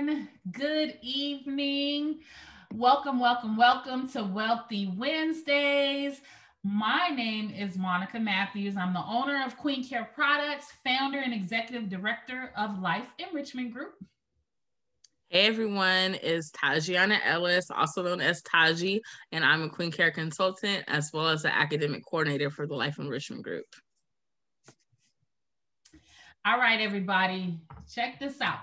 everyone. Good evening. Welcome to Wealthy Wednesdays. My name is Monica Matthews. I'm the owner of QueenCare Products, founder and executive director of Life Enrichment Group. Hey everyone, it's Tajiana Ellis, also known as Taji, and I'm a QueenCare consultant as well as an academic coordinator for the Life Enrichment Group. All right, everybody, check this out.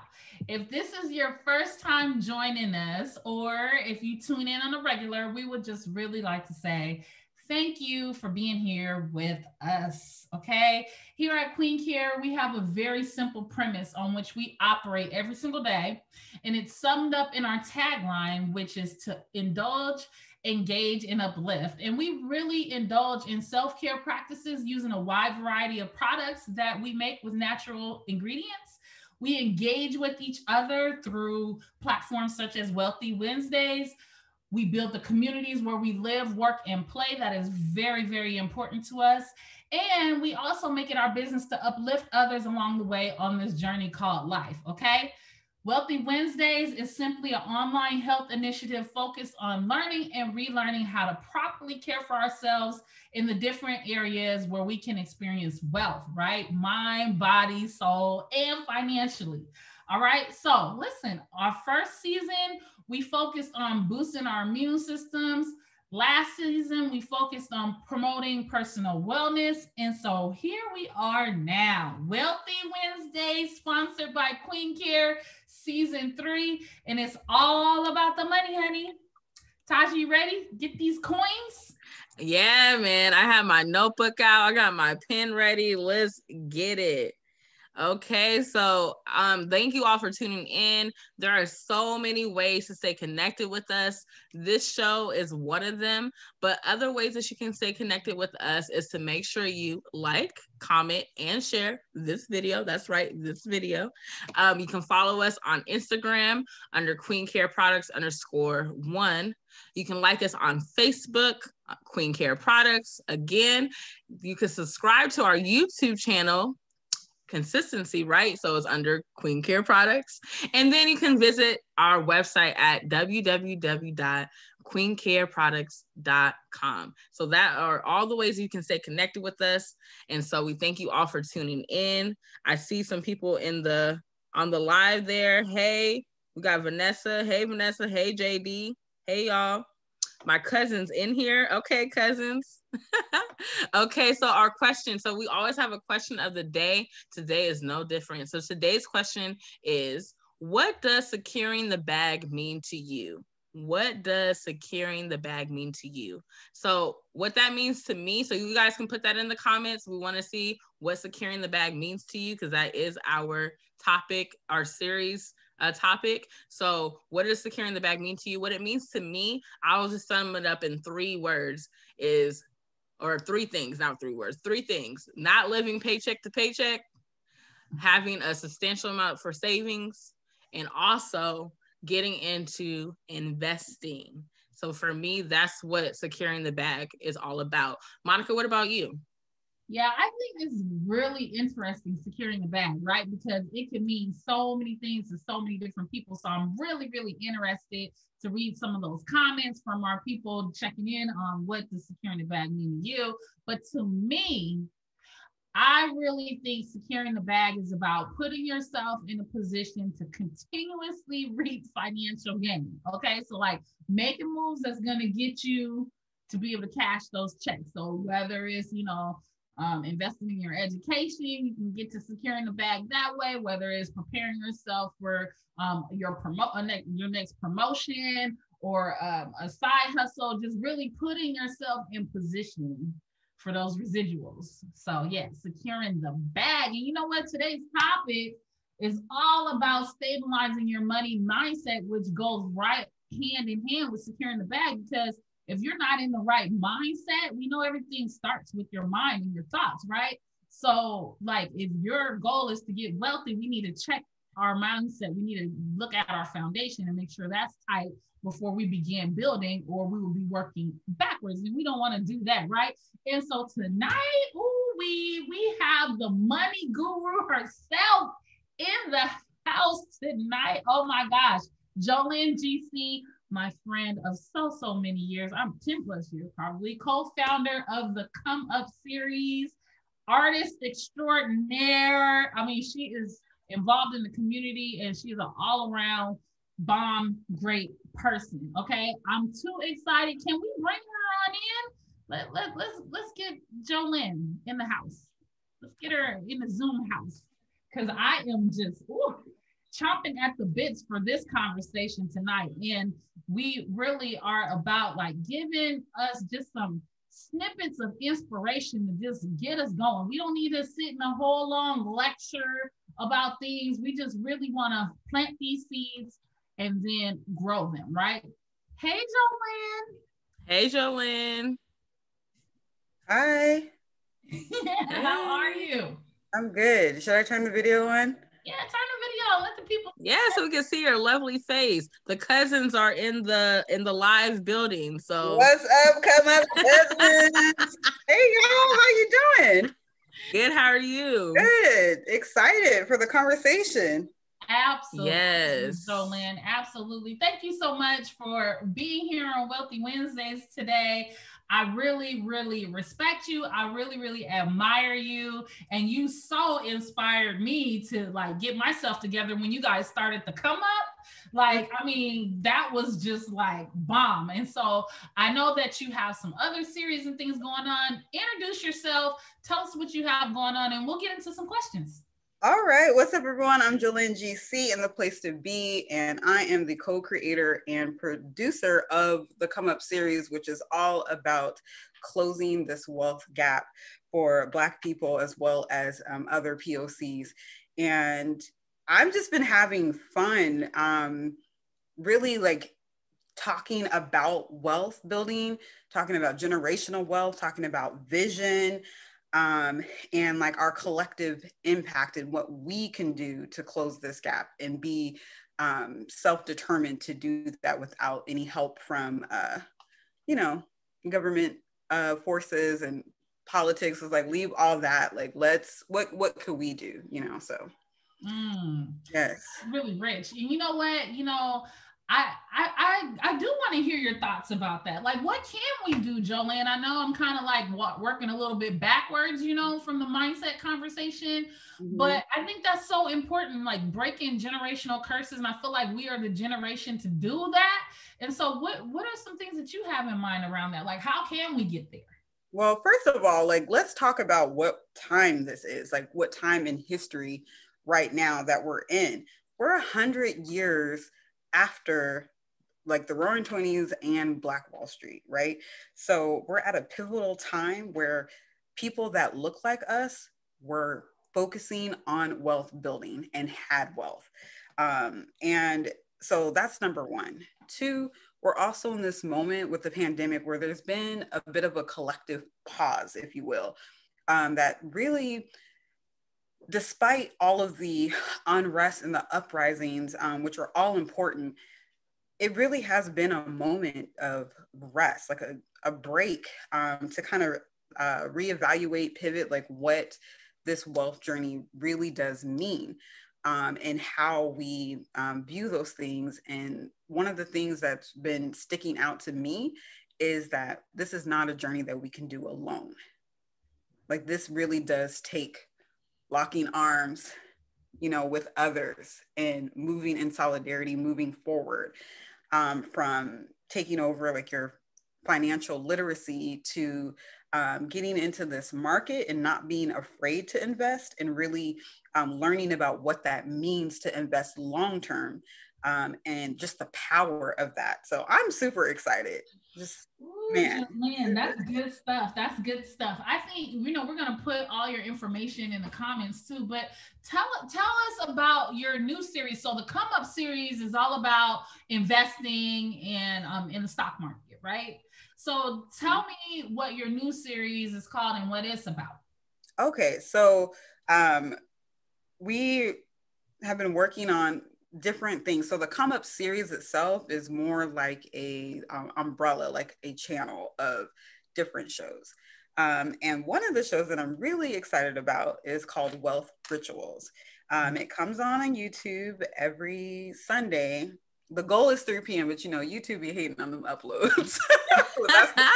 If this is your first time joining us, or if you tune in on a regular, we would just really like to say thank you for being here with us, okay? Here at QueenCare, we have a very simple premise on which we operate every single day, and it's summed up in our tagline, which is to indulge, engage, and uplift. And we really indulge in self-care practices using a wide variety of products that we make with natural ingredients. We engage with each other through platforms such as Wealthy Wednesdays. We build the communities where we live, work, and play. That is very, very important to us. And we also make it our business to uplift others along the way on this journey called life, okay? Wealthy Wednesdays is simply an online health initiative focused on learning and relearning how to properly care for ourselves in the different areas where we can experience wealth, right? Mind, body, soul, and financially. All right. So listen, our first season, we focused on boosting our immune systems. Last season, we focused on promoting personal wellness. And so here we are now, Wealthy Wednesday, sponsored by QueenCare, season 3. And it's all about the money, honey. Taji, ready? Get these coins? Yeah, man. I have my notebook out. I got my pen ready. Let's get it. Okay, so thank you all for tuning in. There are so many ways to stay connected with us. This show is one of them, but other ways that you can stay connected with us is to make sure you like, comment, and share this video. That's right, this video. You can follow us on Instagram under QueenCare Products _1. You can like us on Facebook, QueenCare Products. Again, you can subscribe to our YouTube channel, consistency, right? So it's under QueenCare Products. And then you can visit our website at www.queencareproducts.com. So that are all the ways you can stay connected with us. And so we thank you all for tuning in. I see some people on the live there. Hey, we got Vanessa. Hey, Vanessa. Hey, JD. Hey, y'all. My cousin's in here. Okay, cousins. Okay, so our question. So we always have a question of the day. Today is no different. So today's question is, what does securing the bag mean to you? What does securing the bag mean to you? So what that means to me, so you guys can put that in the comments. We want to see what securing the bag means to you, because that is our topic, our series topic. So what does securing the bag mean to you? What it means to me, I'll just sum it up in 3 words or 3 things, not 3 words, 3 things: not living paycheck to paycheck, having a substantial amount for savings, and also getting into investing. So for me, that's what securing the bag is all about. Monica, what about you? Yeah, I think it's really interesting securing the bag, right? Because it can mean so many things to so many different people. So I'm really, really interested to read some of those comments from our people checking in on what does securing the bag mean to you. But to me, I really think securing the bag is about putting yourself in a position to continuously reap financial gain. Okay, so like making moves that's going to get you to be able to cash those checks. So whether it's, investing in your education, you can get to securing the bag that way, whether it's preparing yourself for your next promotion or a side hustle, just really putting yourself in position for those residuals. So yeah, securing the bag. And you know what? Today's topic is all about stabilizing your money mindset, which goes right hand in hand with securing the bag, because if you're not in the right mindset, we know everything starts with your mind and your thoughts, right? So like if your goal is to get wealthy, we need to check our mindset. We need to look at our foundation and make sure that's tight before we begin building, or we will be working backwards. And we don't want to do that, right? And so tonight, we have the money guru herself in the house tonight. Oh my gosh. Jolyn GC, my friend of so many years. I'm 10 plus years probably. Co-founder of the Come Up series, artist extraordinaire. I mean, she is involved in the community and she's an all-around bomb great person. Okay. I'm too excited. Can we bring her on in? Let's get Jolyn in the house. Let's get her in the Zoom house because I am just chomping at the bits for this conversation tonight. And we really are about like giving us just some snippets of inspiration to just get us going. We don't need to sit in a whole long lecture about things. We just really want to plant these seeds and then grow them, right? Hey, Jolyn. Hey, Jolyn. Hi. How are you? I'm good. Should I turn the video on? Yeah, turn the video. Let the people. Yeah, so we can see your lovely face. The cousins are in the live building. So what's up, come up cousins? Hey y'all, how you doing? Good. How are you? Good. Excited for the conversation. Absolutely. Yes. Jolyn, absolutely. Thank you so much for being here on Wealthy Wednesdays today. I really, really respect you. I really, really admire you. And you so inspired me to like get myself together when you guys started to come up. Like, I mean, that was just like bomb. And so I know that you have some other series and things going on. Introduce yourself. Tell us what you have going on and we'll get into some questions. All right, what's up everyone? I'm Jolyn GC in the place to be, and I am the co-creator and producer of the Come Up series, which is all about closing this wealth gap for Black people as well as other POCs. And I've just been having fun, really like talking about wealth building, talking about generational wealth, talking about vision, and like our collective impact and what we can do to close this gap and be self-determined to do that without any help from, government forces and politics. Is like, leave all that. Like, what could we do? So. Yes. Really rich. And you know what? I do want to hear your thoughts about that. Like, what can we do, Jolyn? I know I'm kind of like working a little bit backwards, from the mindset conversation, but I think that's so important, like breaking generational curses. And I feel like we are the generation to do that. And so what are some things that you have in mind around that? Like, how can we get there? Well, first of all, like, let's talk about what time this is, like what time in history right now that we're in. We're 100 years after like the Roaring 20s and Black Wall Street, right? So we're at a pivotal time where people that look like us were focusing on wealth building and had wealth. And so that's number one. Two, we're also in this moment with the pandemic where there's been a bit of a collective pause, if you will, that really, despite all of the unrest and the uprisings, which are all important, it really has been a moment of rest, like a break, to kind of reevaluate, pivot, like what this wealth journey really does mean, and how we view those things. And one of the things that's been sticking out to me is that this is not a journey that we can do alone. Like, this really does take locking arms, with others and moving in solidarity, moving forward, from taking over like your financial literacy to getting into this market and not being afraid to invest and really learning about what that means to invest long-term, and just the power of that. So I'm super excited. Man, that's good stuff. That's good stuff. I think, we're going to put all your information in the comments too, but tell us about your new series. So the Come Up series is all about investing in the stock market, right? So tell me what your new series is called and what it's about. Okay. So we have been working on different things. So the Come Up series itself is more like a umbrella, like a channel of different shows. And one of the shows that I'm really excited about is called Wealth Rituals. It comes on YouTube every Sunday. The goal is 3 p.m., but YouTube be hating on them uploads. So that's the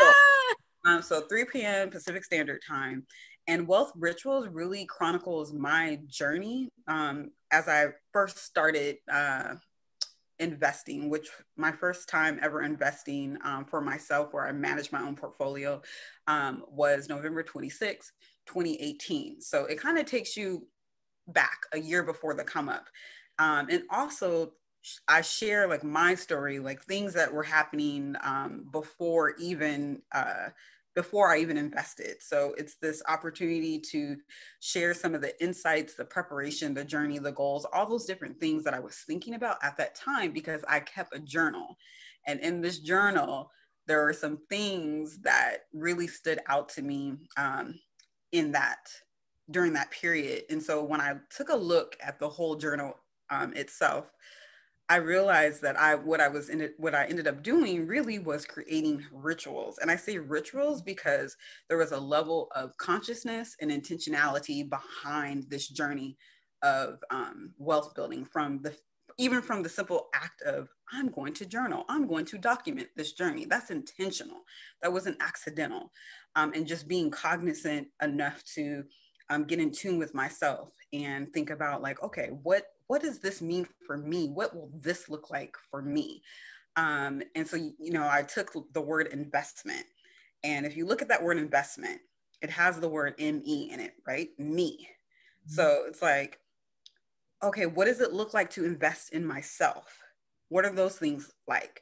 goal. So 3 p.m. Pacific Standard Time. And Wealth Rituals really chronicles my journey as I first started investing, which my first time ever investing for myself, where I managed my own portfolio, was November 26, 2018. So it kind of takes you back a year before the come up. And also I share like my story, like things that were happening before I even invested. So it's this opportunity to share some of the insights, the preparation, the journey, the goals, all those different things that I was thinking about at that time, because I kept a journal. And in this journal, there are some things that really stood out to me during that period. And so when I took a look at the whole journal itself, I realized that what I ended up doing really was creating rituals. And I say rituals because there was a level of consciousness and intentionality behind this journey of wealth building, even from the simple act of, I'm going to journal, I'm going to document this journey. That's intentional. That wasn't accidental. And just being cognizant enough to get in tune with myself and think about like, okay, what does this mean for me? What will this look like for me? And so, I took the word investment. And if you look at that word investment, it has the word ME in it, right? Me. Mm-hmm. So it's like, okay, what does it look like to invest in myself? What are those things like?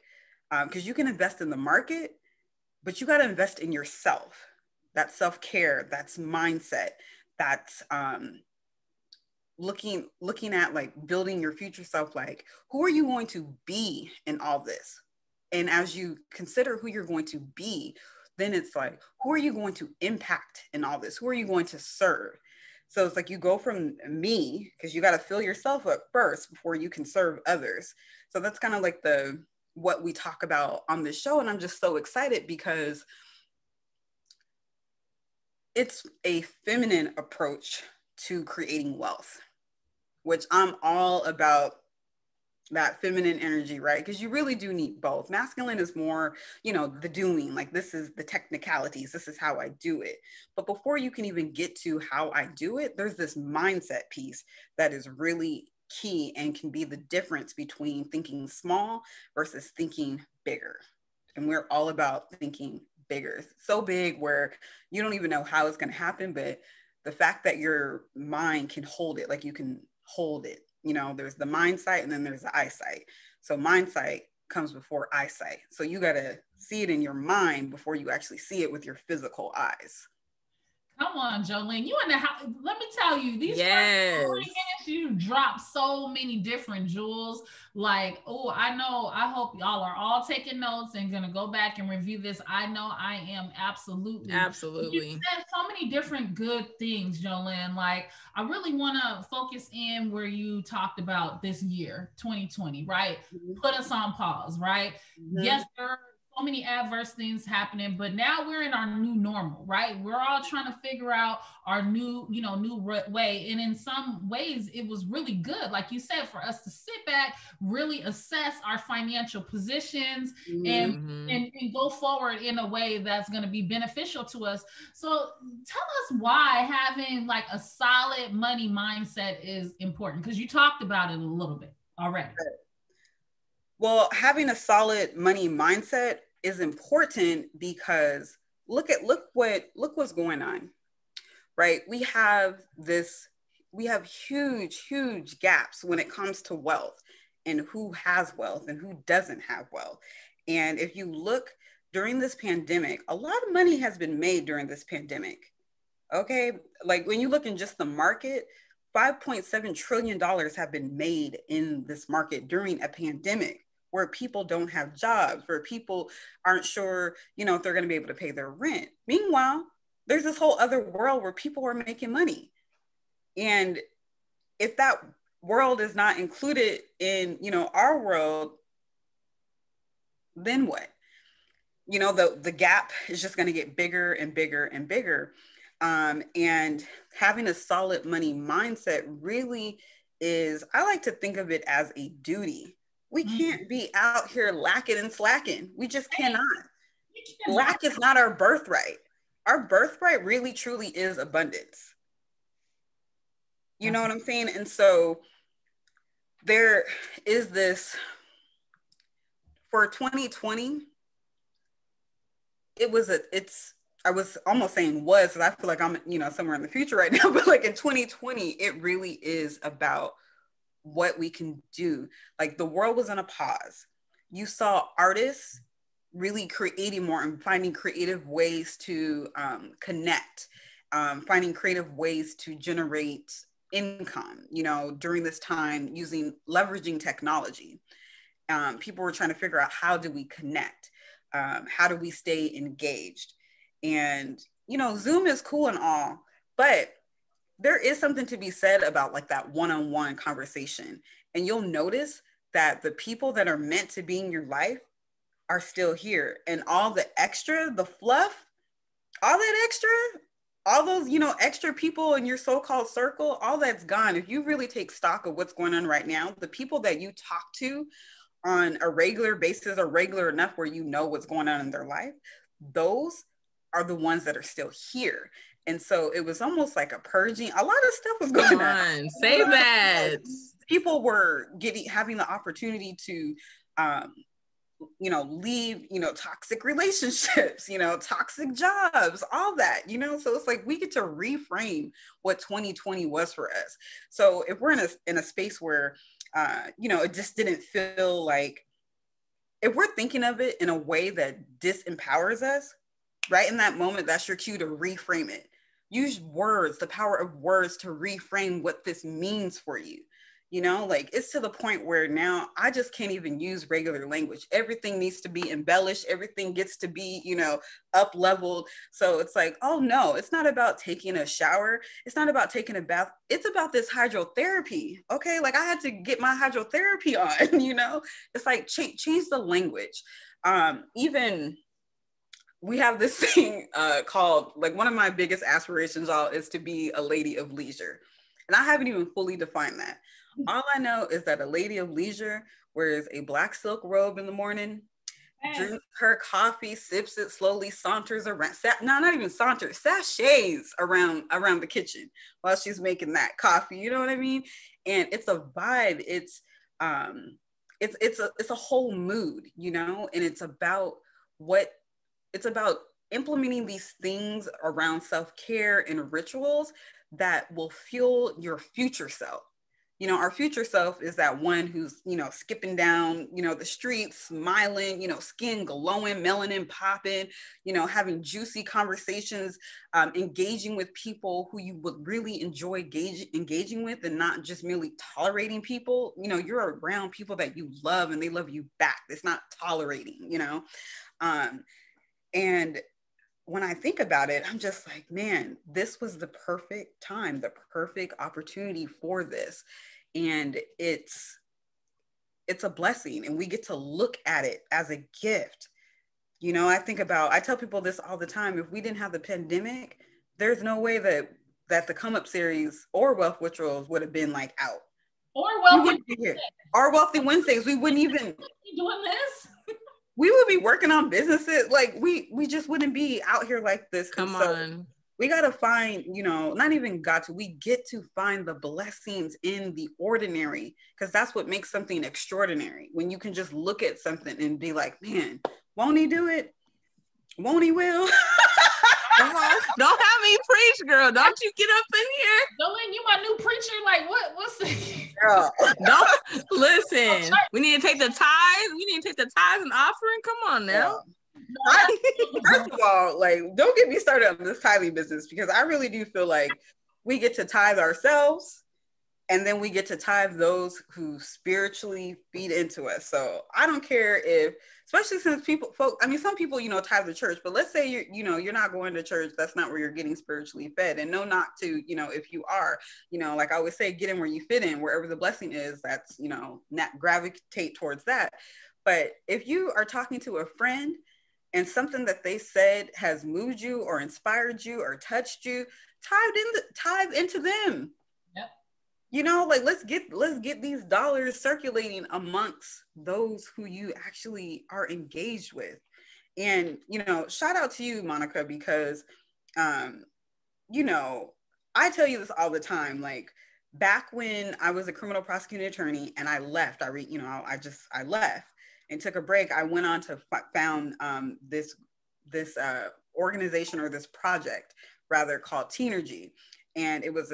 Because you can invest in the market, but you got to invest in yourself. That's self-care, that's mindset, that's looking at like building your future self. Like, who are you going to be in all this? And as you consider who you're going to be, then it's like, who are you going to impact in all this? Who are you going to serve? So it's like you go from me, because you got to fill yourself up first before you can serve others. So that's kind of like what we talk about on this show. And I'm just so excited because it's a feminine approach to creating wealth, which I'm all about that feminine energy, right? Because you really do need both. Masculine is more, the doing, like this is the technicalities, this is how I do it. But before you can even get to how I do it, there's this mindset piece that is really key and can be the difference between thinking small versus thinking bigger. And we're all about thinking bigger, so big where you don't even know how it's going to happen, but the fact that your mind can hold it, like you can hold it. There's the mind sight and then there's the eyesight. So mind sight comes before eyesight. So you got to see it in your mind before you actually see it with your physical eyes. Come on, Jolyn. You in the house. Let me tell you, these yes. first 3 minutes, you drop so many different jewels. Like, I hope y'all are all taking notes and gonna go back and review this. I know I am absolutely. You said so many different good things, Jolyn. Like, I really want to focus in where you talked about this year, 2020, right? Mm-hmm. Put us on pause, right? Mm-hmm. Yes, sir. So many adverse things happening, but now we're in our new normal, right? We're all trying to figure out our new way. And in some ways it was really good, like you said, for us to sit back, really assess our financial positions, mm-hmm. and go forward in a way that's going to be beneficial to us. So tell us why having like a solid money mindset is important, because you talked about it a little bit already. Well, having a solid money mindset is important because look what's going on, right? We have huge gaps when it comes to wealth and who has wealth and who doesn't have wealth. And if you look during this pandemic, a lot of money has been made during this pandemic. Okay. Like when you look in just the market, $5.7 trillion have been made in this market during a pandemic, where people don't have jobs, where people aren't sure, if they're going to be able to pay their rent. Meanwhile, there's this whole other world where people are making money. And if that world is not included in, our world, then what? The gap is just going to get bigger and bigger and bigger. And having a solid money mindset really is I like to think of it as a duty. We can't be out here lacking and slacking. We just cannot. Lack is not our birthright. Our birthright really truly is abundance. You know what I'm saying? And so there is this, for 2020, I was almost saying was, because I feel like I'm, somewhere in the future right now, but like in 2020, it really is about what we can do. Like the world was on a pause. You saw artists really creating more and finding creative ways to connect, finding creative ways to generate income, during this time, leveraging technology. People were trying to figure out, how do we connect? How do we stay engaged? And, Zoom is cool and all, but there is something to be said about like that one-on-one conversation. And you'll notice that the people that are meant to be in your life are still here. And all the extra, the fluff, all that extra, all those, extra people in your so-called circle, all that's gone. If you really take stock of what's going on right now, the people that you talk to on a regular basis, or regular enough where you know what's going on in their life, those are the ones that are still here. And so it was almost like a purging. A lot of stuff was going on. Say that. People were having the opportunity to, leave, toxic relationships, toxic jobs, all that, so it's like we get to reframe what 2020 was for us. So if we're in a space where, it just didn't feel like, if we're thinking of it in a way that disempowers us, right in that moment, that's your cue to reframe it. Use words, the power of words, to reframe what this means for you. Like it's to the point where now I just can't even use regular language. Everything needs to be embellished. Everything gets to be, up leveled. So it's like, oh no, it's not about taking a shower. It's not about taking a bath. It's about this hydrotherapy. Okay. Like I had to get my hydrotherapy on, it's like change the language. Even we have this thing called, like, one of my biggest aspirations, y'all, is to be a lady of leisure. And I haven't even fully defined that. All I know is that a lady of leisure wears a black silk robe in the morning, drinks her coffee, sips it slowly, saunters around, not even saunters, sachets around the kitchen while she's making that coffee. You know what I mean? And it's a vibe. It's a whole mood, and it's about implementing these things around self-care and rituals that will fuel your future self. Our future self is that one who's, skipping down, the streets, smiling, skin glowing, melanin popping, having juicy conversations, engaging with people who you would really enjoy engaging with, and not just merely tolerating people. You're around people that you love and they love you back. It's not tolerating, and when I think about it, I'm just like, man, this was the perfect time, the perfect opportunity for this. And it's a blessing, and we get to look at it as a gift. I tell people this all the time. If we didn't have the pandemic, there's no way that the Come Up series or Wealth Rituals would have been like out. Or Wealthy Wednesdays. We wouldn't even doing this. We would be working on businesses. Like we just wouldn't be out here like this. Come on. We got to find, we get to find the blessings in the ordinary, because that's what makes something extraordinary. When you can just look at something and be like, man, won't he do it? Won't he will? Come on. Don't have me preach, girl. Don't you get up in here. Jolyn, you my new preacher. Like, what's the girl? Don't listen. We need to take the tithes. We need to take the tithes and offering. Come on now. First of all, like, don't get me started on this tithing business, because I really do feel like we get to tithe ourselves, and then we get to tithe those who spiritually feed into us. So I don't care if, especially since some people, tithe the church, but let's say you're not going to church. That's not where you're getting spiritually fed. And no, not to, if you are, like I always say, get in where you fit in. Wherever the blessing is, that's, not gravitate towards that. But if you are talking to a friend and something that they said has moved you or inspired you or touched you, tithe into them. You know, like let's get these dollars circulating amongst those who you actually are engaged with. And you know, shout out to you, Monica, because you know, I tell you this all the time. Like back when I was a criminal prosecuting attorney and I left, I left and took a break. I went on to found this organization, or this project rather, called Teenergy. And it was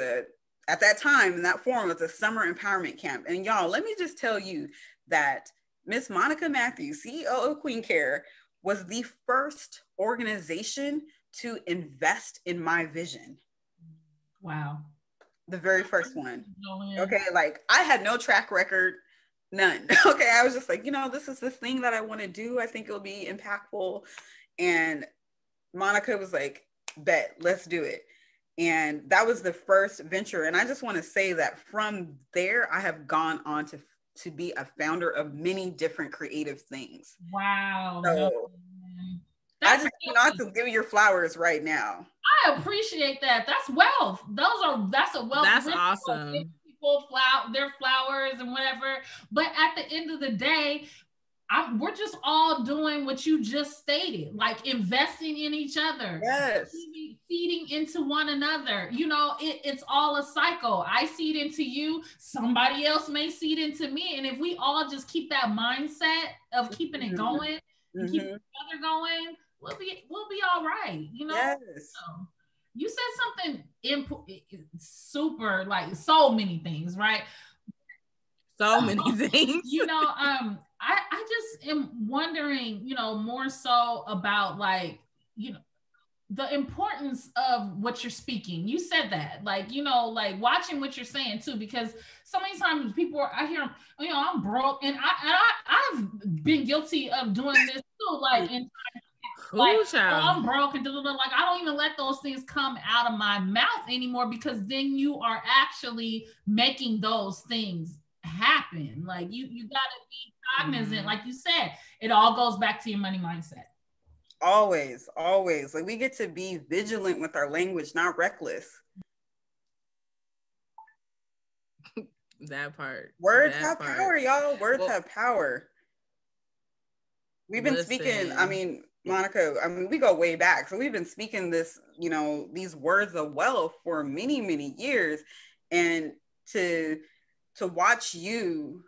at that time, in that forum, it was a summer empowerment camp. And y'all, let me just tell you that Miss Monica Matthews, CEO of QueenCare, was the first organization to invest in my vision. Wow. The very first one. Okay, like I had no track record, none. Okay, I was just like, you know, this is this thing that I want to do. I think it'll be impactful. And Monica was like, bet, let's do it. And that was the first venture. And I just want to say that from there, I have gone on to be a founder of many different creative things. Wow. So I just want to give you your flowers right now. I appreciate that. That's wealth. That's a wealth. That's awesome. People their flowers and whatever. But at the end of the day, we're just all doing what you just stated, like investing in each other. Yes. Feeding into one another. You know, it's all a cycle. I seed into you, somebody else may seed into me. And if we all just keep that mindset of keeping it going, and keeping each other going, we'll be all right. You know? Yes. So, you said something super, like so many things, right? So many things. You know, I just am wondering, you know, more so about like, you know, the importance of what you're speaking. You said that, like, you know, like watching what you're saying too, because so many times I hear, you know, I'm broke, and I've been guilty of doing this too, like I'm broke and like I don't even let those things come out of my mouth anymore, because then you are actually making those things happen. Like you gotta be cognizant, like you said, it all goes back to your money mindset. Always. Like we get to be vigilant with our language, not reckless. That part. Words have power, y'all. Words have power. We've been speaking, I mean, Monica, we go way back. So we've been speaking this, you know, these words of wealth for many, many years. And to watch you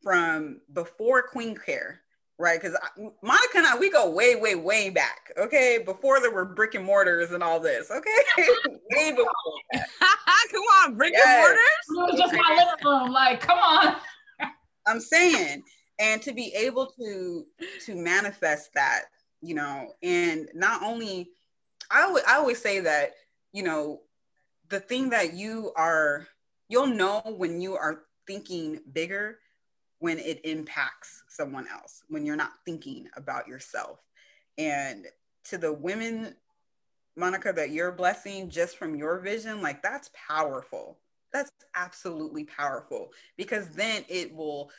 from before QueenCare, right? Because Monica and I, we go way, way, way back, okay? Before there were brick and mortars and all this, okay? Way before that. Come on, brick and mortars? It was just my living room, like, come on. I'm saying, and to be able to manifest that, you know, and not only, I always say that, you know, the thing that you'll know when you are thinking bigger, when it impacts someone else, when you're not thinking about yourself. And to the women, Monica, that you're blessing just from your vision, like that's powerful. That's absolutely powerful, because then it will,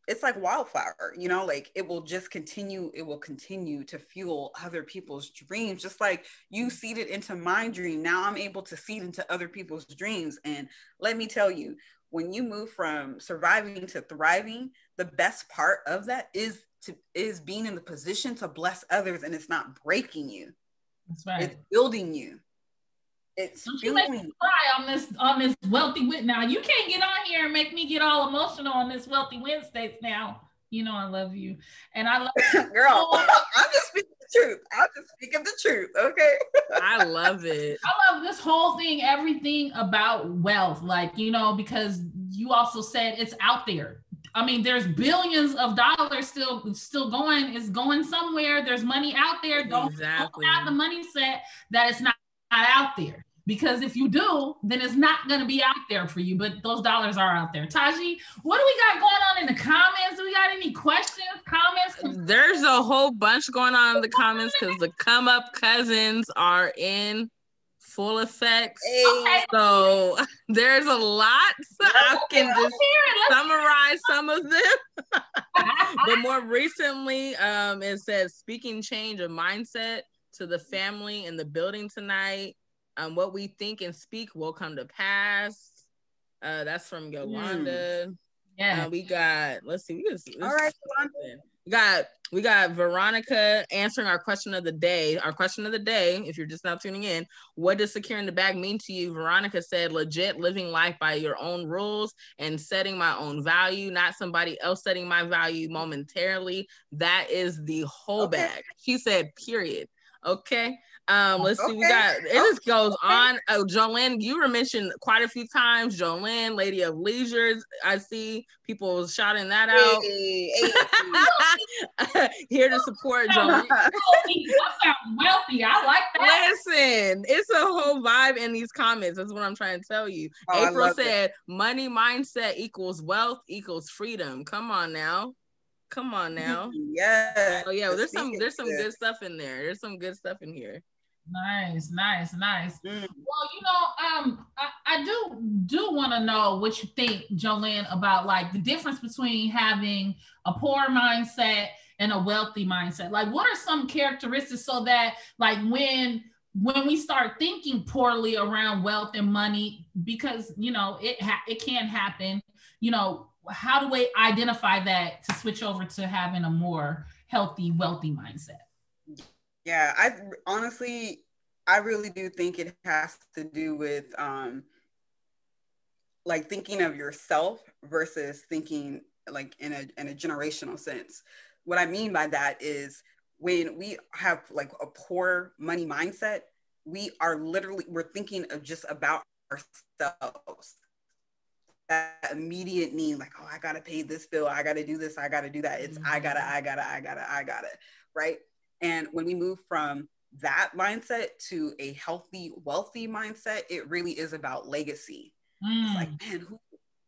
it's like wildflower, you know, like it will continue to fuel other people's dreams. Just like you seeded into my dream, now I'm able to seed into other people's dreams. And let me tell you, when you move from surviving to thriving, the best part of that is being in the position to bless others, and it's not breaking you. That's right. It's building you. Don't you make me cry on this Wealthy Wednesday. Now you can't get on here and make me get all emotional on this Wealthy Wednesday now. You know I love you, and I love you. Girl. I'm just speaking the truth. I'm just speaking the truth. Okay. I love it. I love this whole thing, everything about wealth, like, you know, because you also said it's out there. I mean, there's billions of dollars still going. It's going somewhere. There's money out there. Don't have the money set that it's not out there. Because if you do, then it's not going to be out there for you. But those dollars are out there. Taji, what do we got going on in the comments? Do we got any questions, comments? There's a whole bunch going on in the comments because the Come Up Cousins are in full effect. Hey. So there's a lot. I can just summarize some of them. But more recently, it says speaking change of mindset to the family in the building tonight. What we think and speak will come to pass. That's from Yolanda. Yeah. We got, let's see. All right, we got Veronica answering our question of the day. Our question of the day, if you're just now tuning in, what does secure in the bag mean to you? Veronica said, legit living life by your own rules and setting my own value, not somebody else setting my value momentarily. That is the whole bag. She said, period. Okay. Let's see. We got, it just goes on. Oh, Jolyn, you were mentioned quite a few times. Jolyn, Lady of Leisures. I see people shouting that out. Here to support Jolyn. That sounds wealthy. I like that. Listen, it's a whole vibe in these comments. That's what I'm trying to tell you. April said, money mindset equals wealth equals freedom. Come on now. Yeah. Oh yeah, well, there's some good stuff in there. There's some good stuff in here. Nice. Well, I do want to know what you think, Jolyn, about like the difference between having a poor mindset and a wealthy mindset. Like, what are some characteristics so that like when we start thinking poorly around wealth and money, because it can happen, how do we identify that to switch over to having a more healthy, wealthy mindset? Yeah, I really do think it has to do with like thinking of yourself versus thinking like in a generational sense. What I mean by that is when we have like a poor money mindset, we're thinking of just about ourselves. That immediate need, like, oh, I gotta pay this bill, I gotta do this, I gotta do that. It's I gotta, right? And when we move from that mindset to a healthy, wealthy mindset, it really is about legacy. It's like, man,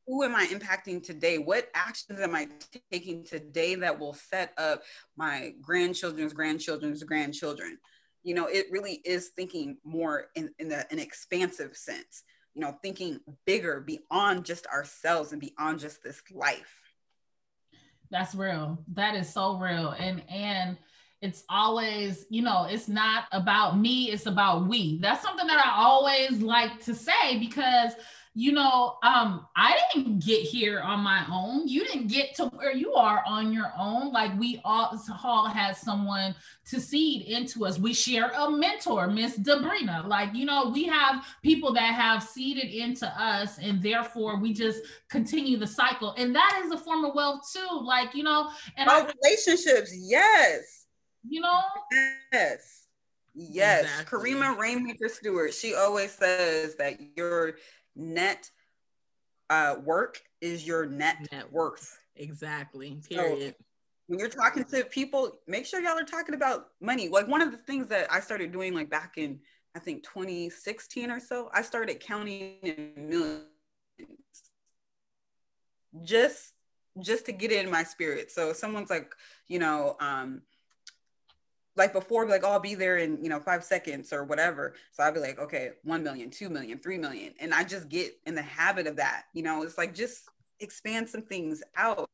who am I impacting today? What actions am I taking today that will set up my grandchildren's grandchildren's grandchildren? It really is thinking more in an expansive sense, thinking bigger beyond just ourselves and beyond just this life. That's real. That is so real. And it's always, it's not about me, it's about we. That's something that I always like to say because, I didn't get here on my own. You didn't get to where you are on your own. Like we all had someone to seed into us. We share a mentor, Miss Debrina. Like, we have people that have seeded into us and therefore we just continue the cycle. And that is a form of wealth too. Like, and relationships. Yes. Yes. Exactly. Karima Rainmaker Stewart, she always says that your net work is your net worth. Exactly. Period. So when you're talking to people, make sure y'all are talking about money. Like one of the things that I started doing like back in, I think 2016 or so, I started counting in millions just to get it in my spirit. So if someone's like, like before, like, oh, I'll be there in 5 seconds or whatever. So I'll be like, okay, 1 million, 2 million, 3 million. And I just get in the habit of that. It's like just expand some things out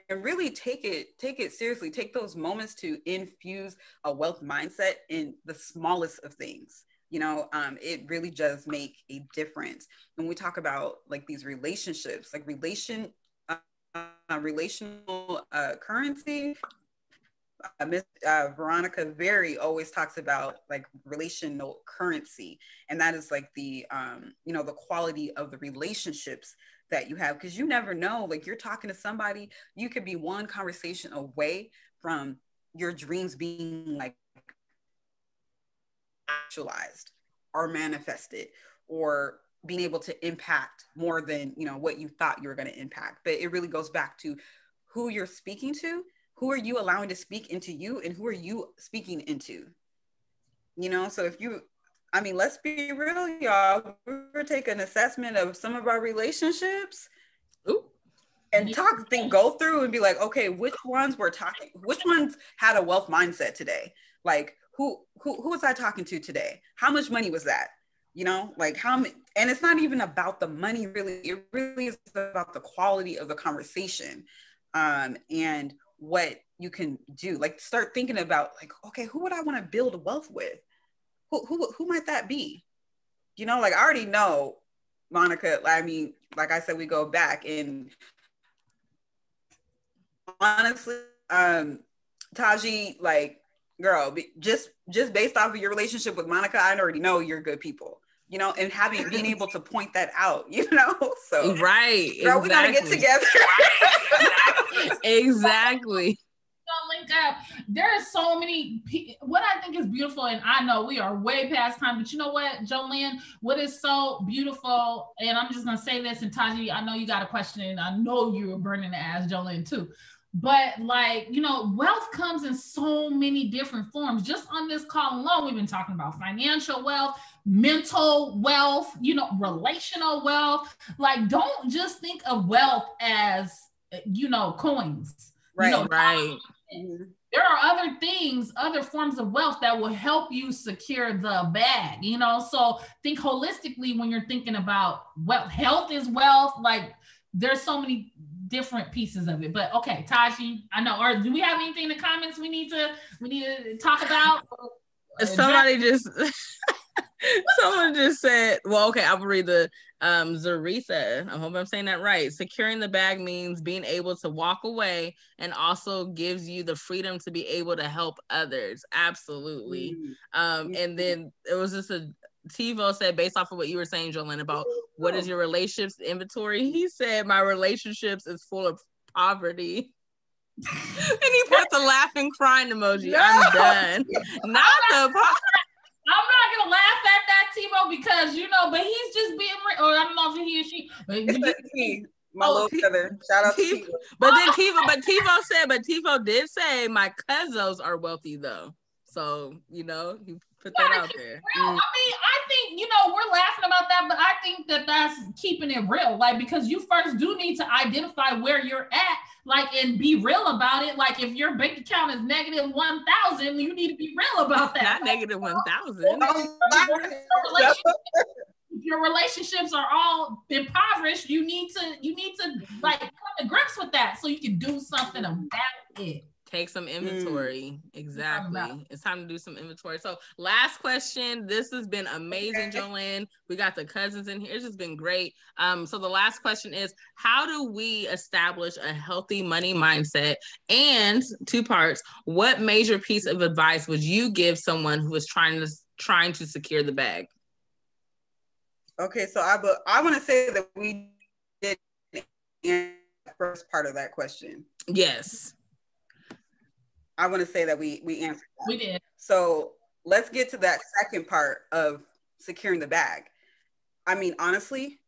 and really take it seriously. Take those moments to infuse a wealth mindset in the smallest of things. It really does make a difference. When we talk about like these relationships, like relational currency, Miss Veronica Very always talks about like relational currency, and that is like the the quality of the relationships that you have, because you never know, like you're talking to somebody, you could be one conversation away from your dreams being like actualized or manifested or being able to impact more than what you thought you were going to impact. But it really goes back to who you're speaking to. Who are you allowing to speak into you, and who are you speaking into? So if let's be real, y'all. We're taking an assessment of some of our relationships. Ooh. And go through and be like, okay, which ones had a wealth mindset today? Like who was I talking to today? How much money was that? Like how many, and it's not even about the money, really. It really is about the quality of the conversation. And what you can do, like start thinking about like, okay, who would I want to build wealth with? Who might that be? Like I already know Monica, I mean, like I said, we go back, and honestly, Taji, like, girl, just based off of your relationship with Monica, I already know you're good people, you know, and being able to point that out, you know, so right, girl, exactly. we gotta get together. Exactly. Link up. There are so many. What I think is beautiful, and I know we are way past time, but you know what, Jolyn, what is so beautiful, and I'm just gonna say this, and Taji, I know you got a question, and I know you were burning to ask Jolyn too. But like, you know, wealth comes in so many different forms. Just on this call alone, we've been talking about financial wealth, mental wealth, you know, relational wealth. Like, don't just think of wealth as, you know, coins. Right, you know, right. There are other things, other forms of wealth that will help you secure the bag, you know? So think holistically when you're thinking about wealth. Health is wealth. Like, there's so many different pieces of it. But okay, Taji, I know. Or do we have anything in the comments we need to talk about? Somebody just someone just said, well, okay, I'll read the Zarisa. I hope I'm saying that right. Securing the bag means being able to walk away and also gives you the freedom to be able to help others. Absolutely. And then it was just TiVo said, based off of what you were saying, Jolyn, about what is your relationships inventory, he said, my relationships is full of poverty. And he put the laughing crying emoji. No. I'm done. Not the I'm not gonna laugh at that, TiVo, because you know, but he's just being, or I don't know if he or she. But my little brother. Shout out to TiVo. But then TiVo did say my cousins are wealthy though. So you know, he put that out there. I mean, I think, you know, we're laughing about that, but I think that that's keeping it real. Like, because you first do need to identify where you're at, like, and be real about it. Like, if your bank account is negative 1,000, you need to be real about that. Not negative 1,000. If your relationships are all impoverished, you need to like come to grips with that so you can do something about it. Take some inventory. Exactly. It's time to do some inventory. So last question. This has been amazing, Jolyn. We got the cousins in here. It's just been great. So the last question is, how do we establish a healthy money mindset? And two parts, what major piece of advice would you give someone who is trying to secure the bag? Okay, so I want to say that we did answer the first part of that question. Yes. I want to say that we answered that. We did. So let's get to that second part of securing the bag. I mean, honestly,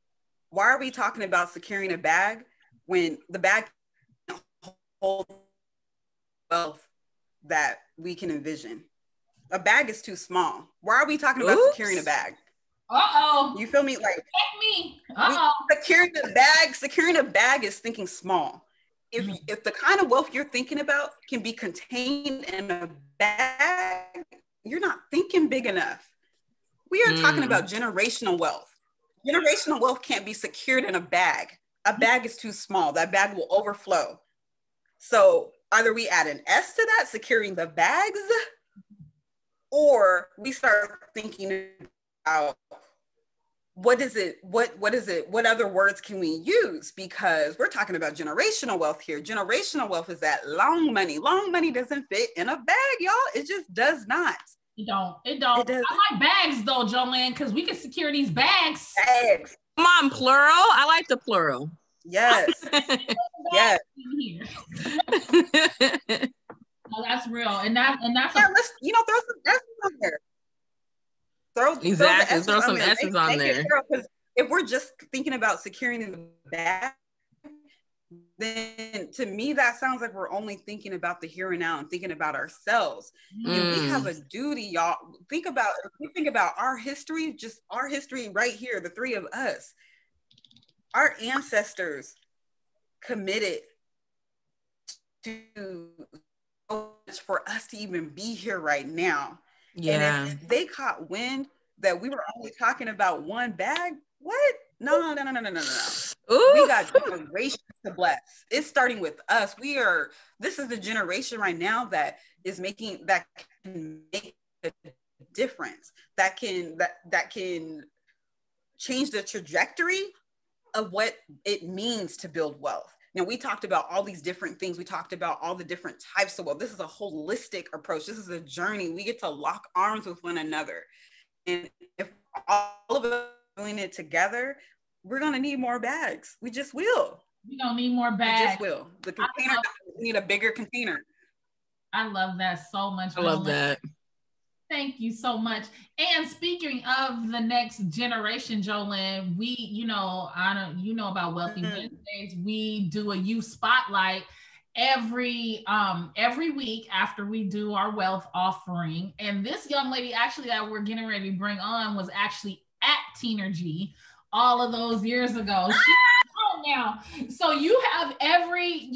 why are we talking about securing a bag when the bag can't hold wealth that we can envision? A bag is too small. Why are we talking about securing a bag? You feel me? Like, check me. Securing a bag is thinking small. If the kind of wealth you're thinking about can be contained in a bag, you're not thinking big enough. We are talking about generational wealth. Generational wealth can't be secured in a bag. A bag is too small. That bag will overflow. So either we add an S to that, securing the bags, or we start thinking about what is it? What other words can we use? Because we're talking about generational wealth here. Generational wealth is that long money. Long money doesn't fit in a bag, y'all. It just does not. It don't. I like bags though, Jolyn, because we can secure these bags. Come on, plural. I like the plural. Yes. Yes. No, that's real. And that's let's throw some S's on there. Throw some S's on there. Because if we're just thinking about securing the bag, then to me that sounds like we're only thinking about the here and now and thinking about ourselves. And we have a duty, y'all. Think about our history, just our history right here, the three of us. Our ancestors committed to so much for us to even be here right now. Yeah. And if they caught wind that we were only talking about one bag, what? No. We got generations to bless. It's starting with us. This is the generation right now that can make a difference. That can change the trajectory of what it means to build wealth. Now, we talked about all these different things. We talked about all the different types of wealth. This is a holistic approach. This is a journey. We get to lock arms with one another. And if all of us are doing it together, we're going to need more bags. We just will. We don't need more bags. We just will. The container, we need a bigger container. I love that so much. I love that. Thank you so much. And speaking of the next generation, Jolyn, we, you know about Wealthy Wednesdays. We do a youth spotlight every week after we do our wealth offering. And this young lady actually that we're getting ready to bring on was actually at Teenergy all of those years ago. Now, so you have every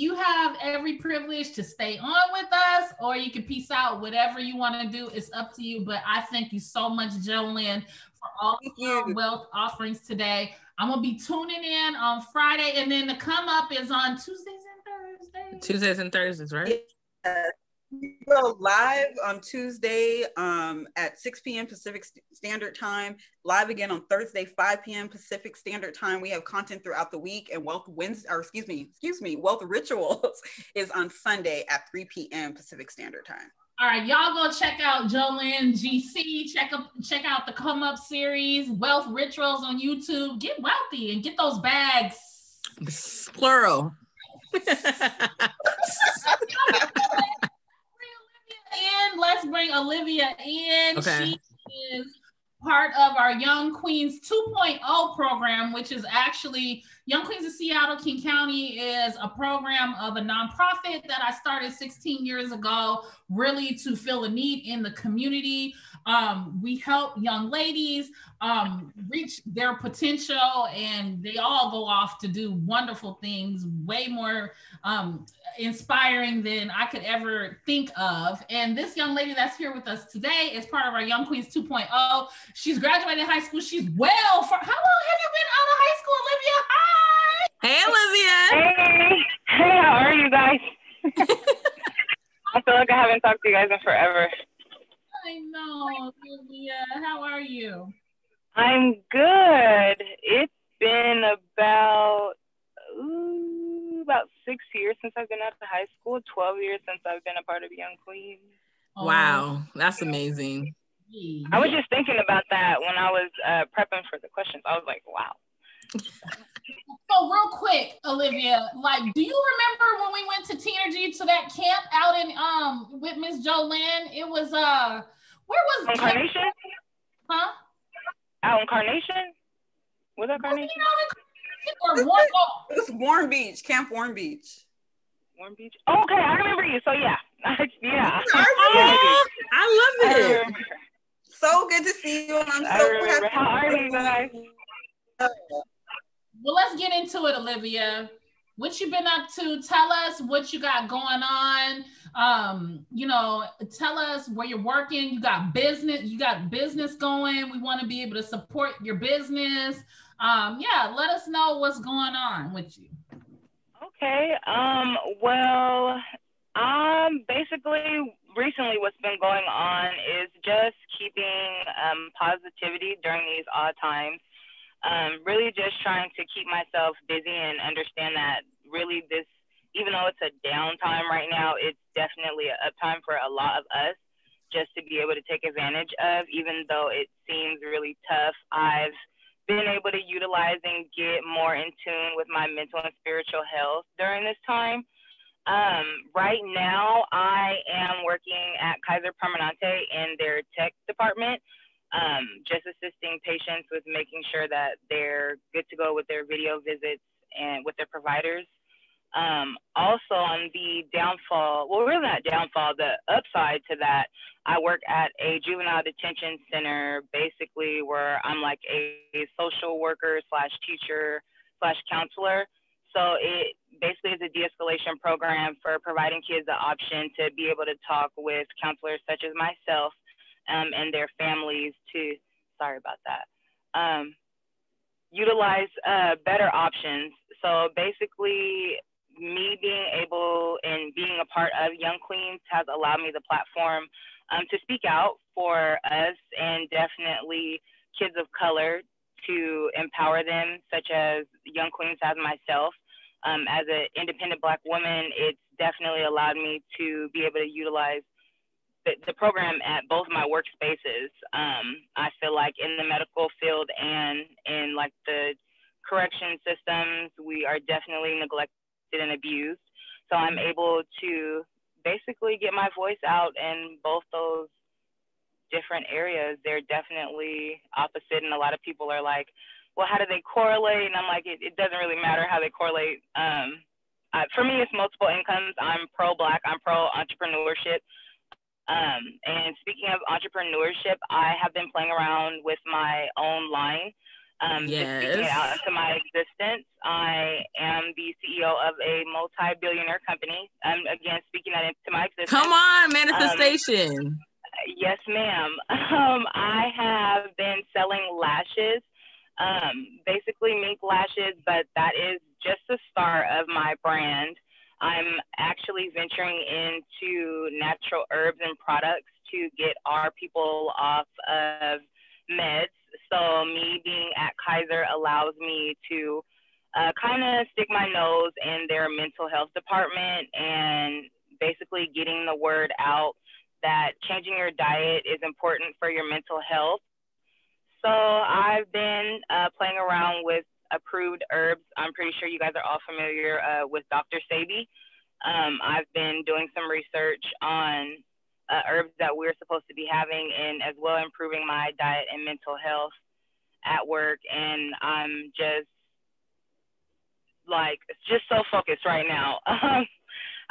privilege to stay on with us, or you can peace out. Whatever you want to do, it's up to you. But I thank you so much, Jolyn, for all of your wealth offerings today. I'm gonna be tuning in on Friday, and then the come up is on Tuesdays and Thursdays. Tuesdays and Thursdays, right? Yeah. We go live on Tuesday at 6 p.m. Pacific Standard Time, live again on Thursday, 5 p.m. Pacific Standard Time. We have content throughout the week, and Wealth Rituals is on Sunday at 3 p.m. Pacific Standard Time. All right, y'all go check out Jolyn GC. Check out the Come Up series, Wealth Rituals on YouTube. Get wealthy and get those bags. Plural. Let's bring Olivia in. Okay. She is part of our Young Queens 2.0 program, which is actually Young Queens of Seattle, King County is a program of a nonprofit that I started 16 years ago, really to fill a need in the community. We help young ladies reach their potential, and they all go off to do wonderful things, way more inspiring than I could ever think of. And this young lady that's here with us today is part of our Young Queens 2.0. She's graduated high school. She's well for, how long have you been out of high school, Olivia? Hi. Hey, Olivia. Hey, how are you guys? I feel like I haven't talked to you guys in forever. I know, Olivia. How are you? I'm good. It's been about 6 years since I've been out of high school, 12 years since I've been a part of Young Queens. Wow, that's amazing. I was just thinking about that when I was prepping for the questions. I was like, wow. So real quick, Olivia, like, do you remember when we went to Teenergy to that camp out in with Miss Jolyn? It was where was on Carnation? Huh? Out in Carnation? Was that Carnation? Or it was Warm Beach, Camp Warm Beach. Warm Beach. Oh, okay, I remember you. So yeah, yeah. I love it. So good to see you, and I'm so happy. How are you guys? Well, let's get into it, Olivia. What you been up to? Tell us what you got going on. Tell us where you're working. You got business going. We want to be able to support your business. Let us know what's going on with you. Okay. Basically recently what's been going on is just keeping positivity during these odd times. Really just trying to keep myself busy and understand that really this, even though it's a downtime right now, it's definitely an uptime for a lot of us just to be able to take advantage of, even though it seems really tough. I've been able to utilize and get more in tune with my mental and spiritual health during this time. Right now, I am working at Kaiser Permanente in their tech department, just assisting patients with making sure that they're good to go with their video visits and with their providers. Also on the downfall, well, really not downfall, the upside to that, I work at a juvenile detention center, basically where I'm like a social worker / teacher / counselor. So it basically is a de-escalation program for providing kids the option to be able to talk with counselors such as myself and their families to, sorry about that, utilize better options. So basically, me being able and being a part of Young Queens has allowed me the platform to speak out for us and definitely kids of color to empower them, such as young queens as myself. As an independent Black woman, it's definitely allowed me to be able to utilize the program at both my workspaces. I feel like in the medical field and in like the correction systems, we are definitely neglected and abused. So I'm able to basically get my voice out in both those different areas. They're definitely opposite, and a lot of people are like, well, how do they correlate? And I'm like, it doesn't really matter how they correlate. For me, it's multiple incomes. I'm pro-Black, I'm pro-entrepreneurship. And speaking of entrepreneurship, I have been playing around with my own line. Just speaking it out into my existence. I am the CEO of a multi-billionaire company. Again, speaking that into my existence. Come on, manifestation. Yes, ma'am. I have been selling lashes, basically mink lashes, but that is just the start of my brand. I'm actually venturing into natural herbs and products to get our people off of meds. So me being at Kaiser allows me to kind of stick my nose in their mental health department and basically getting the word out that changing your diet is important for your mental health. So I've been playing around with approved herbs. I'm pretty sure you guys are all familiar with Dr. Sabi. I've been doing some research on herbs that we're supposed to be having and as well improving my diet and mental health at work. And I'm just so focused right now.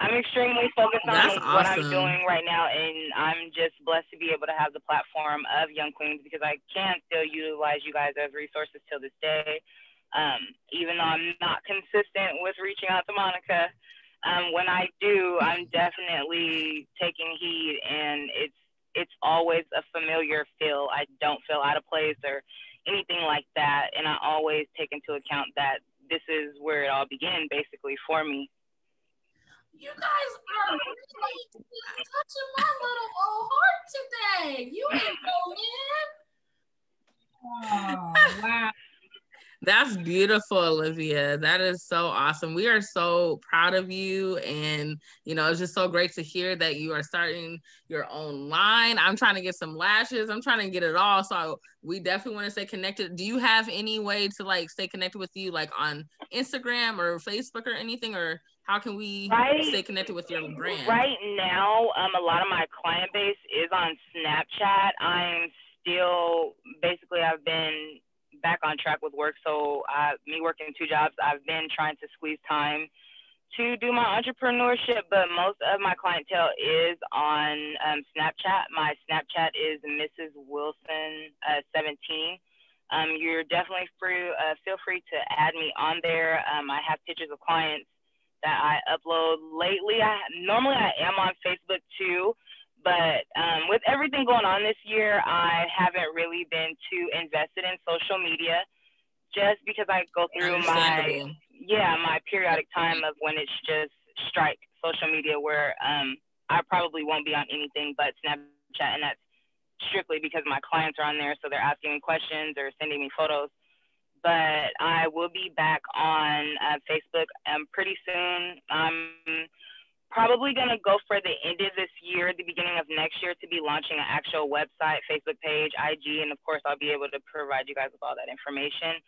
I'm extremely focused on what I'm doing right now, and I'm just blessed to be able to have the platform of Young Queens because I can still utilize you guys as resources till this day. Even though I'm not consistent with reaching out to Monica, when I do, I'm definitely taking heed, and it's always a familiar feel. I don't feel out of place or anything like that, and I always take into account that this is where it all began, basically, for me. You guys are really touching my little old heart today. You ain't know, man. Oh, wow. That's beautiful, Olivia. That is so awesome. We are so proud of you. And, you know, it's just so great to hear that you are starting your own line. I'm trying to get some lashes. I'm trying to get it all. So we definitely want to stay connected. Do you have any way to like stay connected with you, like on Instagram or Facebook or anything? Or how can we stay connected with your brand? Right now, a lot of my client base is on Snapchat. I'm still, basically, I've been back on track with work. So me working 2 jobs, I've been trying to squeeze time to do my entrepreneurship, but most of my clientele is on Snapchat. My Snapchat is Mrs. Wilson 17. You're definitely feel free to add me on there. I have pictures of clients that I upload lately. Normally I am on Facebook too, but with everything going on this year, I haven't really been too invested in social media just because I go through my periodic time of when it's just strike social media where I probably won't be on anything but Snapchat, and that's strictly because my clients are on there, so they're asking me questions or sending me photos. But I will be back on Facebook pretty soon. I'm probably going to go for the end of this year, the beginning of next year, to be launching an actual website, Facebook page, IG, and of course I'll be able to provide you guys with all that information.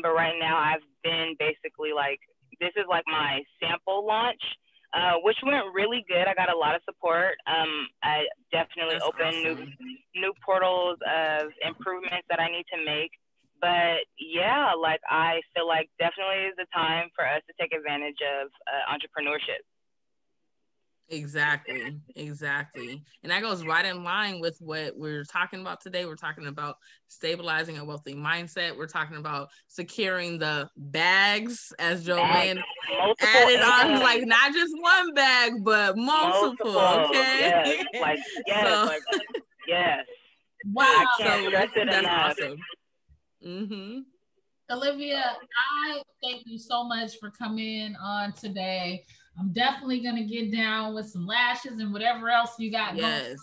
But right now I've been basically like, this is like my sample launch, which went really good. I got a lot of support. I definitely opened new portals of improvements that I need to make. But yeah, like I feel like definitely is the time for us to take advantage of entrepreneurship. Exactly. And that goes right in line with what we're talking about today. We're talking about stabilizing a wealthy mindset. We're talking about securing the bags, as Jolyn added on, like not just one bag, but multiple. Okay. Yes. Wow. I can't stress it enough. Awesome. Mm-hmm. Olivia, I thank you so much for coming on today. I'm definitely gonna get down with some lashes and whatever else you got going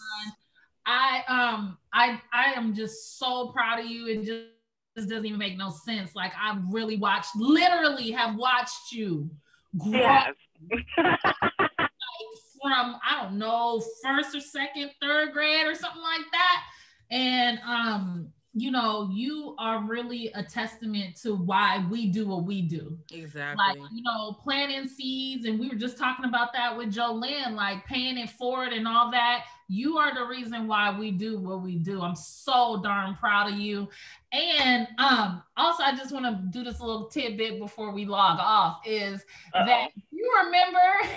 on. I am just so proud of you and just this doesn't even make no sense. Like, I really literally have watched you grow Yes. from, I don't know, first or second, third grade or something like that. And, you know, you are really a testament to why we do what we do. Exactly. Like, you know, planting seeds, and we were just talking about that with Jolyn, like paying it forward and all that. You are the reason why we do what we do. I'm so darn proud of you. And also, I just want to do this little tidbit before we log off is that you remember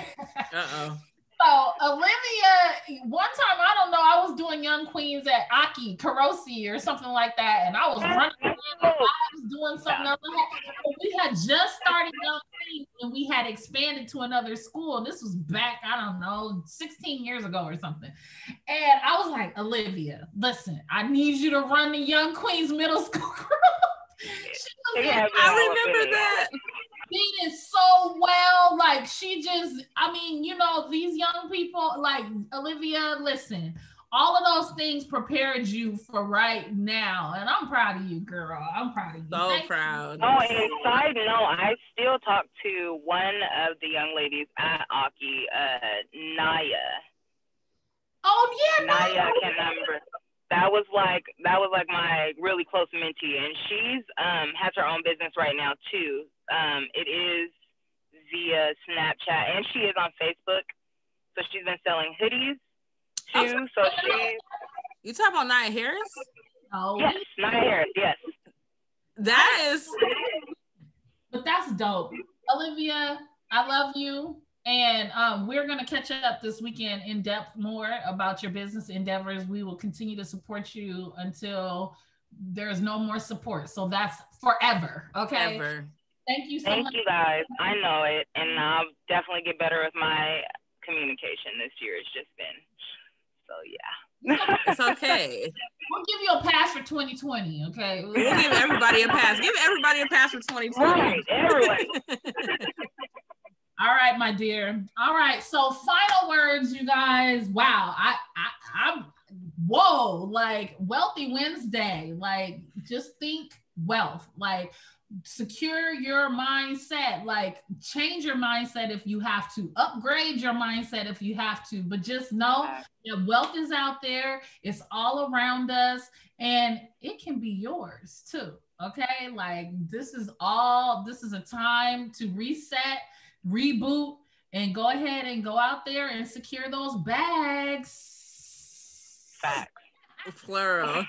So Olivia, one time, I don't know, I was doing Young Queens at Aki, Karosi or something like that. And I was running around, I was doing something else. We had just started Young Queens and we had expanded to another school. This was back, I don't know, 16 years ago or something. And I was like, Olivia, listen, I need you to run the Young Queens middle school group. I remember that. Did it so well. Like, she just, I mean, you know, these young people, like Olivia, listen, all of those things prepared you for right now. And I'm proud of you, girl. I'm proud of you. So proud. Oh, and side note, I still talk to one of the young ladies at Aki, Naya. Oh, yeah. Naya, I can't remember. That was like my really close mentee, and she's has her own business right now too. It is via Snapchat, and she is on Facebook. So she's been selling hoodies too. So she. You talk about Nia Harris? Oh, yes, Nia Harris. Yes. That is. But that's dope, Olivia. I love you. And we're going to catch up this weekend in depth more about your business endeavors. We will continue to support you until there's no more support. So that's forever. Okay. Ever. Thank you so much. Thank you guys. I know it. And I'll definitely get better with my communication this year. It's just been, so yeah. It's okay. We'll give you a pass for 2020. Okay. We'll give everybody a pass. Give everybody a pass for 2020. Right, everyone. All right, my dear. All right. So final words, you guys. Wow. I'm whoa, like Wealthy Wednesday. Like, just think wealth. Like, secure your mindset. Like, change your mindset if you have to. Upgrade your mindset if you have to. But just know that wealth is out there. It's all around us. And it can be yours too. Okay. Like, this is a time to reset, reboot, and go ahead and go out there and secure those bags. Facts. Plural.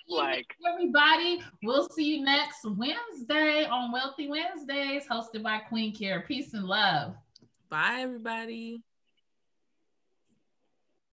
Like, everybody, we'll see you next Wednesday on Wealthy Wednesdays, hosted by QueenCare. Peace and love. Bye, everybody.